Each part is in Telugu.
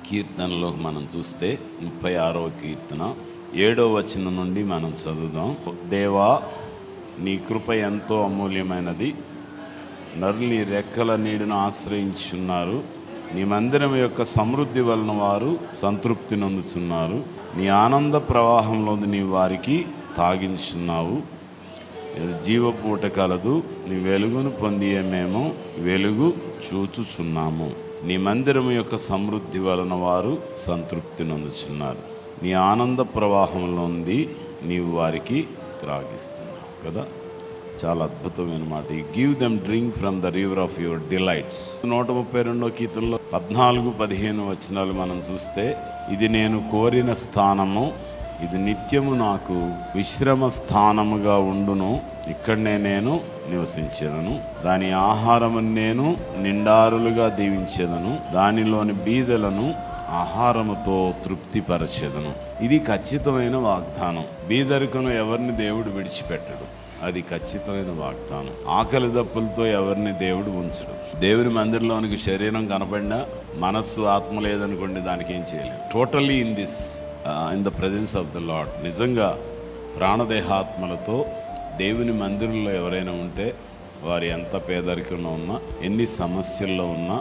కీర్తనలో మనం చూస్తే 36వ కీర్తన 7వ వచనం నుండి మనం చదువుదాం. దేవా, నీ కృప ఎంతో అమూల్యమైనది. నరులు నీ రెక్కల నీడను ఆశ్రయించున్నారు. నీ మందిరం యొక్క సమృద్ధి వలన వారు సంతృప్తి నొందుచున్నారు. నీ ఆనంద ప్రవాహంలో నీ వారికి తాగించున్నావు. జీవపూట కలదు, నీ వెలుగును పొంది మేము వెలుగు చూచుచున్నాము. నీ మందిరం యొక్క సమృద్ధి వలన వారు సంతృప్తి నొందుచున్నారు. నీ ఆనంద ప్రవాహంలో నీవు వారికి త్రాగిస్తున్నావు కదా. చాలా అద్భుతమైన మాట. ఈ give them drink from the river of your delights. 132వ కీర్తనలో 14-15 వచనాలు మనం చూస్తే, ఇది నేను కోరిన స్థానము, ఇది నిత్యము నాకు విశ్రమ స్థానముగా ఉండును. ఇక్కడనే నేను నివసించేదను. దాని ఆహారము నేను నిండారులుగా దీవించేదను. దానిలోని బీదలను ఆహారముతో తృప్తిపరచెదను. ఇది ఖచ్చితమైన వాగ్దానం. బీదరికను ఎవరిని దేవుడు విడిచిపెట్టడు. అది ఖచ్చితమైన వాగ్దానం. ఆకలి దప్పులతో ఎవరిని దేవుడు ఉంచడు. దేవుని మందిరంలోనికి శరీరం కనపడినా మనస్సు ఆత్మ లేదనుకోండి, దానికి ఏం చేయలేదు. Totally in the presence of the lord. నిజంగా ప్రాణదేహాత్మలతో దేవుని మందిరంలో ఎవరైనా ఉంటే, వారు ఎంత పేదరికంలో ఉన్నా, ఎన్ని సమస్యల్లో ఉన్నా,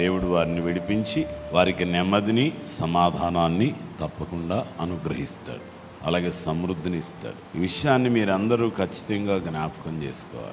దేవుడు వారిని విడిపించి వారికి నెమ్మదిని, సమాధానాన్ని తప్పకుండా అనుగ్రహిస్తాడు. అలాగే సమృద్ధిని ఇస్తాడు. ఈ విషయాన్ని మీరందరూ ఖచ్చితంగా జ్ఞాపకం చేసుకోవాలి.